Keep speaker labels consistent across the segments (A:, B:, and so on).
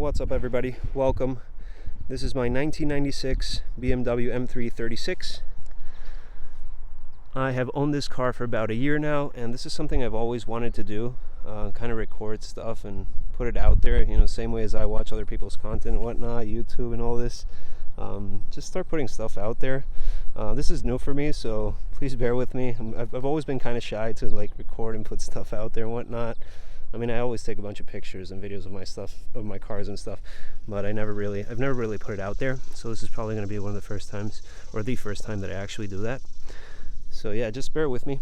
A: What's up, everybody? Welcome. This is my 1996 BMW M3 E36. I have owned this car for about a year now, and this is something I've always wanted to do, kind of record stuff and put it out there, same way as I watch other people's content and whatnot, YouTube and all this. Just start putting stuff out there. This is new for me, so please bear with me. I've always been kind of shy to record and put stuff out there and whatnot. I mean, I always take a bunch of pictures and videos of my stuff, of my cars and stuff, but I've never really put it out there. So this is probably going to be one of the first times, or the first time that I actually do that. So yeah, just bear with me.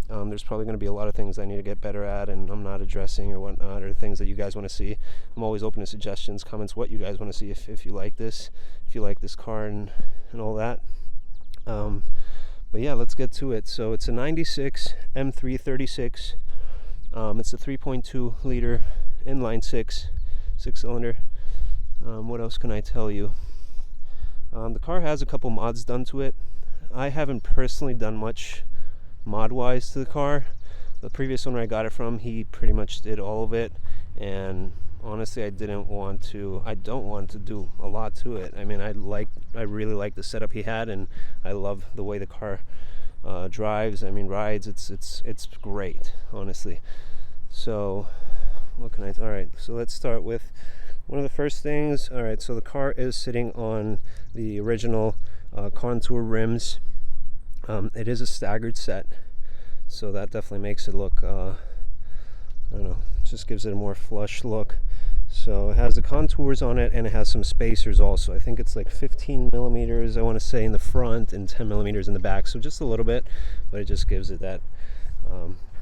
A: There's probably going to be a lot of things I need to get better at, and I'm not addressing or whatnot, or things that you guys want to see. I'm always open to suggestions, comments, what you guys want to see, if you like this, car and all that. But yeah, let's get to it. So it's a 96 M3 E36. It's a 3.2 liter inline six cylinder. What else can I tell you? The car has a couple mods done to it. I haven't personally done much mod wise to the car. The previous owner I got it from, he pretty much did all of it, and honestly I don't want to do a lot to it. I mean, I really like the setup he had, and I love the way the car drives. I mean, rides. It's great, honestly. So what can all right, so let's start with one of the first things. All right, so the car is sitting on the original contour rims. It is a staggered set, so that definitely makes it look I don't know, just gives it a more flush look. So it has the contours on it, and it has some spacers also. I think it's like 15 millimeters, I want to say, in the front and 10 millimeters in the back, so just a little bit, but it just gives it that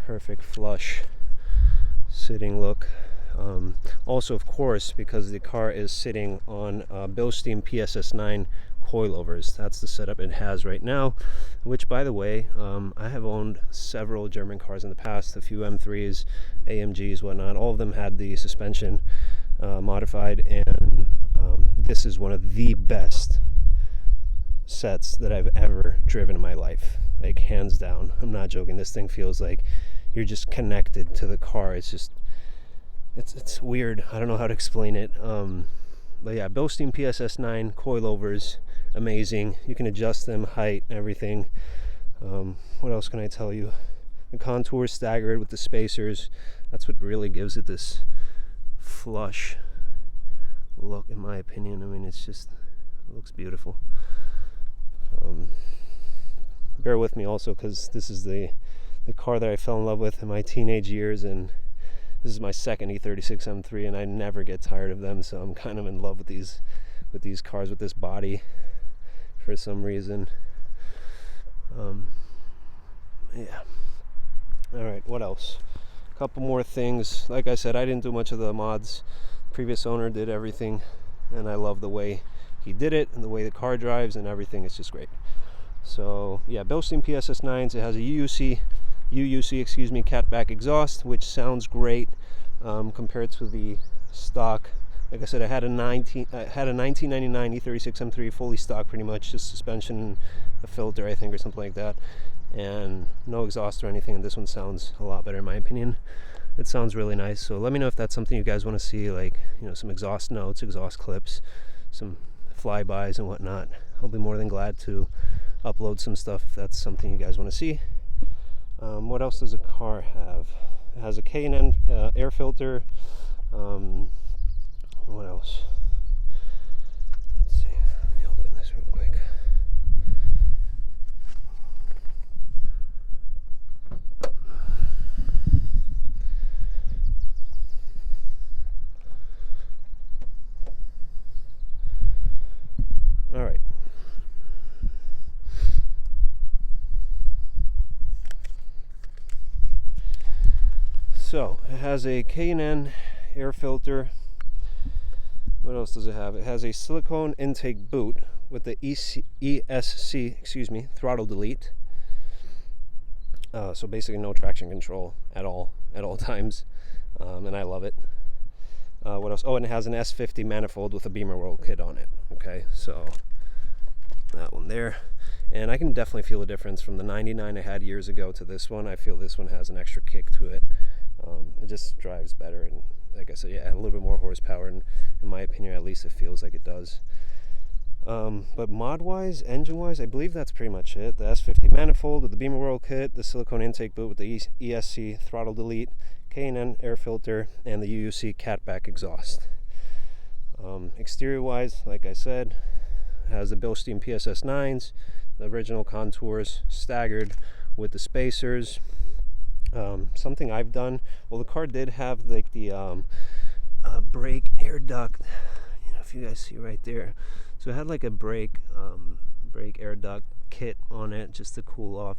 A: perfect flush sitting look. Also, of course, because the car is sitting on Bilstein PSS9 coilovers. That's the setup it has right now, which, by the way, I have owned several German cars in the past, a few M3s, AMGs, whatnot. All of them had the suspension modified, and this is one of the best sets that I've ever driven in my life, like hands down. I'm not joking. This thing feels like you're just connected to the car. It's weird. I don't know how to explain it. But yeah, Bilstein PSS9 coilovers, amazing. You can adjust them, height, everything. What else can I tell you? The contours staggered with the spacers. That's what really gives it this flush look, in my opinion. I mean, it looks beautiful. Bear with me also, because this is the car that I fell in love with in my teenage years, and this is my second E36 M3, and I never get tired of them, so I'm kind of in love with these cars, with this body, for some reason. Yeah. All right, what else? A couple more things. Like I said, I didn't do much of the mods. Previous owner did everything, and I love the way he did it and the way the car drives and everything. It's just great. So yeah, Bilstein PSS9s. It has a UUC catback exhaust, which sounds great compared to the stock. Like I said, I had a 1999 E36 M3 fully stock, pretty much, just suspension and a filter, I think, or something like that, and no exhaust or anything. And this one sounds a lot better, in my opinion. It sounds really nice. So let me know if that's something you guys want to see, like, some exhaust notes, exhaust clips, some flybys and whatnot. I'll be more than glad to upload some stuff if that's something you guys want to see. What else does the car have? It has a K&N air filter. What else? Let's see. Let me open this real quick. All right. So it has a K&N air filter. What else does it have? It has a silicone intake boot with the ESC, throttle delete. So basically no traction control at all times, and I love it. What else? Oh, and it has an S50 manifold with a Beamer roll kit on it. Okay, so that one there. And I can definitely feel the difference from the 99 I had years ago to this one. I feel this one has an extra kick to it. It just drives better, and like I said, yeah, a little bit more horsepower. or in my opinion at least it feels like it does. But mod wise, engine wise, I believe that's pretty much it. The S50 manifold with the Beamer World kit, the silicone intake boot with the ESC throttle delete, K&N air filter, and the UUC catback exhaust. Exterior wise, like I said, has the Bilstein PSS 9s, the original contours, staggered with the spacers. Something I've done, well, the car did have like the brake air duct, if you guys see right there. So it had like a brake air duct kit on it just to cool off,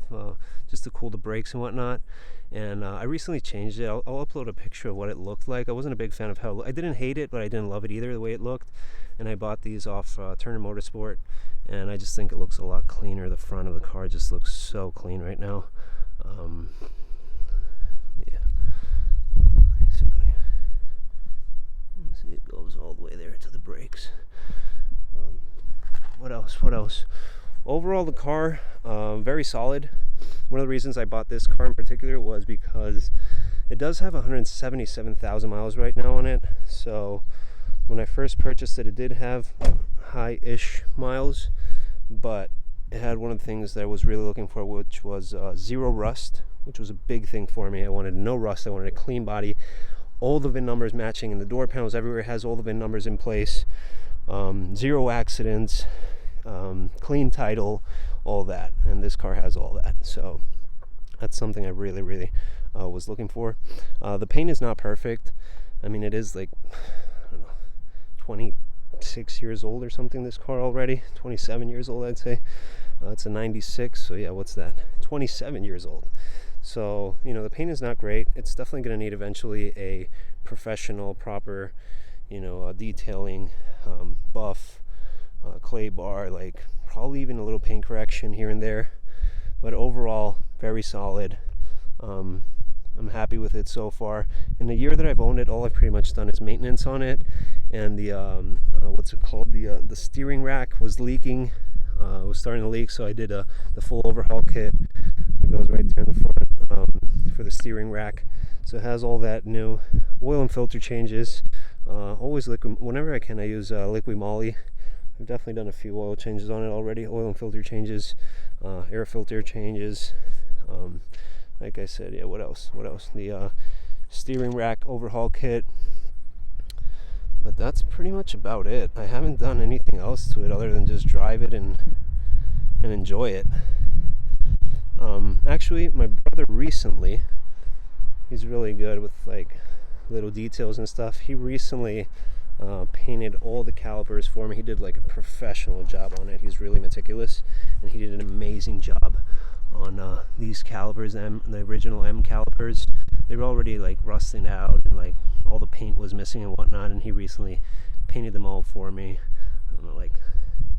A: just to cool the brakes and whatnot. And I recently changed it. I'll upload a picture of what it looked like. I wasn't a big fan of how I didn't hate it, but I didn't love it either, the way it looked. And I bought these off Turner Motorsport, and I just think it looks a lot cleaner. The front of the car just looks so clean right now. Yeah, basically, see, it goes all the way there to the brakes. What else? Overall, the car, very solid. One of the reasons I bought this car in particular was because it does have 177,000 miles right now on it. So when I first purchased it, it did have high-ish miles, but it had one of the things that I was really looking for, which was zero rust, which was a big thing for me. I wanted no rust. I wanted a clean body, all the VIN numbers matching, and the door panels everywhere has all the VIN numbers in place. Zero accidents, clean title, all that, and this car has all that. So that's something I really was looking for. The paint is not perfect. I mean, it is like, I don't know, 26 years old or something, this car already. 27 years old, I'd say. It's a 96, so yeah, what's that, 27 years old. So, the paint is not great. It's definitely going to need eventually a professional, proper, detailing, buff, clay bar, like probably even a little paint correction here and there. But overall, very solid. I'm happy with it so far. In the year that I've owned it, all I've pretty much done is maintenance on it. And the what's it called? The steering rack was leaking. It was starting to leak, so I did the full overhaul kit. It goes right there in the front for the steering rack. So it has all that new oil and filter changes. Always liquid. Whenever I can, I use liquid moly. I've definitely done a few oil changes on it already. Oil and filter changes, air filter changes. Like I said, yeah. What else? The steering rack overhaul kit. But that's pretty much about it. I haven't done anything else to it other than just drive it and enjoy it. Actually, my brother recently, he's really good with like little details and stuff. He recently painted all the calipers for me. He did like a professional job on it. He's really meticulous, and he did an amazing job on these calipers, the original M calipers. They were already like rusting out, and like all the paint was missing and whatnot, and he recently painted them all for me. I don't know, like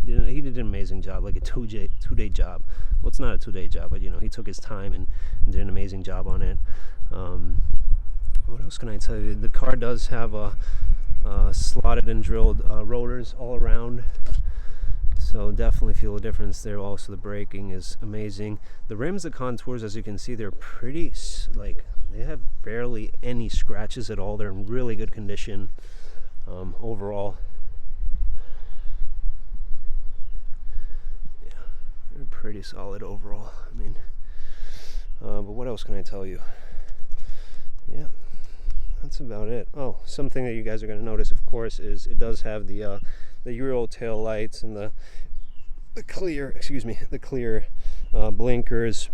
A: he did an amazing job, like a two-day job. Well, it's not a 2-day job, but he took his time and did an amazing job on it. What else can I tell you? The car does have slotted and drilled rotors all around, so definitely feel a difference there. Also, the braking is amazing. The rims, the contours, as you can see, they're pretty, like, they have barely any scratches at all. They're in really good condition overall. Yeah, they're pretty solid overall. I mean, but what else can I tell you? Yeah, that's about it. Oh, something that you guys are going to notice, of course, is it does have the Euro tail lights and the clear blinkers.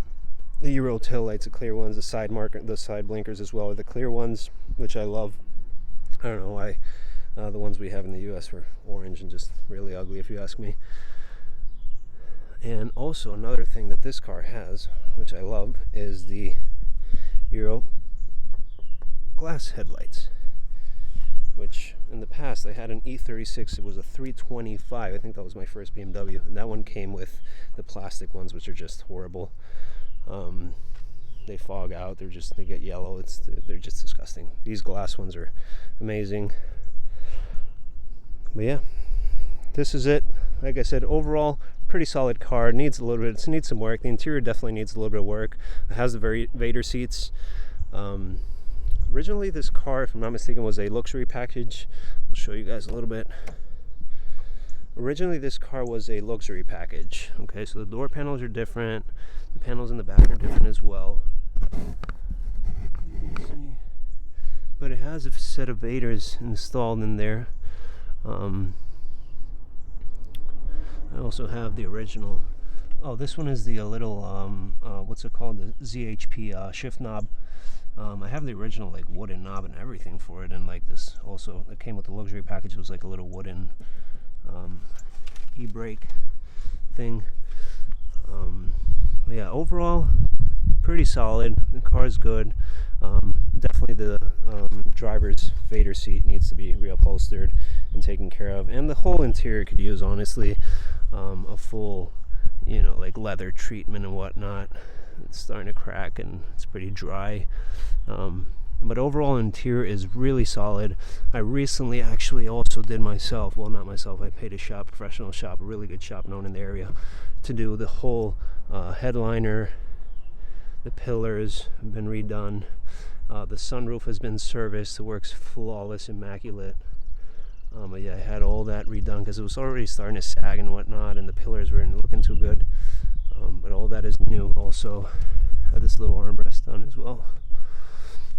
A: The Euro tail lights, the clear ones, the side blinkers as well are the clear ones, which I love. I don't know why the ones we have in the US were orange and just really ugly, if you ask me. And also another thing that this car has, which I love, is the Euro glass headlights, which in the past I had an E36. It was a 325. I think that was my first BMW, and that one came with the plastic ones, which are just horrible. They fog out. They get yellow. They're just disgusting. These glass ones are amazing. But yeah, this is it. Like I said, overall, pretty solid car. It needs some work. The interior definitely needs a little bit of work. It has the Vader seats. Originally this car, if I'm not mistaken, was a luxury package. I'll show you guys a little bit. Originally this car was a luxury package. Okay, so the door panels are different. The panels in the back are different as well. But it has a set of vaders installed in there. I also have the original. Oh, this one is the little what's it called? The ZHP shift knob. I have the original like wooden knob and everything for it, and like this also that came with the luxury package. It was like a little wooden e-brake thing. Yeah, overall pretty solid. The car's good. Definitely the driver's Vader seat needs to be reupholstered and taken care of, and the whole interior could use honestly a full, you know, like leather treatment and whatnot. It's starting to crack and it's pretty dry, but overall interior is really solid. I recently actually also did myself, well not myself, I paid a shop, professional shop, a really good shop known in the area, to do the whole headliner. The pillars have been redone. The sunroof has been serviced. It works flawless, immaculate. But yeah, I had all that redone because it was already starting to sag and whatnot, and the pillars weren't looking too good. But all that is new. Also, had this little armrest done as well.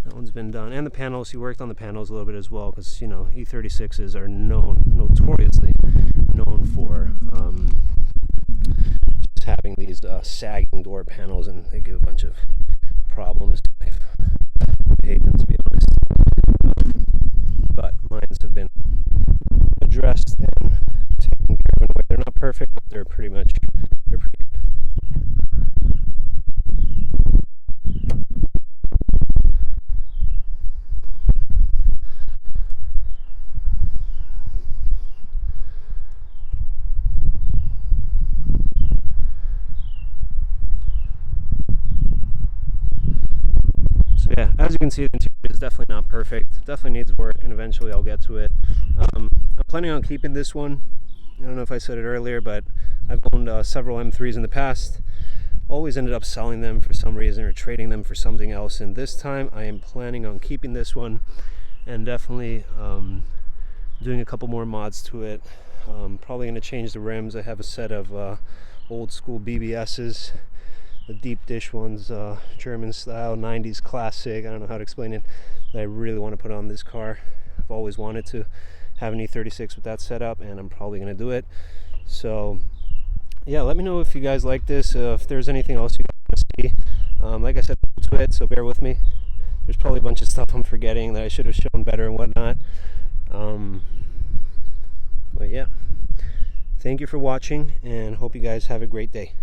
A: That one's been done, and the panels. He worked on the panels a little bit as well, because you know E36s are notoriously known for just having these sagging door panels, and they give a bunch of problems. I hate them, to be honest. But mines have been addressed and taken care of. They're not perfect, but they're pretty good. So yeah, as you can see, the interior is definitely not perfect. Definitely needs work, and eventually I'll get to it. I'm planning on keeping this one. I don't know if I said it earlier, but I've owned several M3s in the past. Always ended up selling them for some reason or trading them for something else, and this time I am planning on keeping this one and definitely doing a couple more mods to it. Probably going to change the rims. I have a set of old school BBSs, the deep dish ones, German style, 90s classic. I don't know how to explain it, that I really want to put on this car. I've always wanted to have an E36 with that setup, and I'm probably going to do it. So yeah, let me know if you guys like this, if there's anything else you want to see. Like I said, to it, so bear with me. There's probably a bunch of stuff I'm forgetting that I should have shown better and whatnot. But yeah, thank you for watching, and hope you guys have a great day.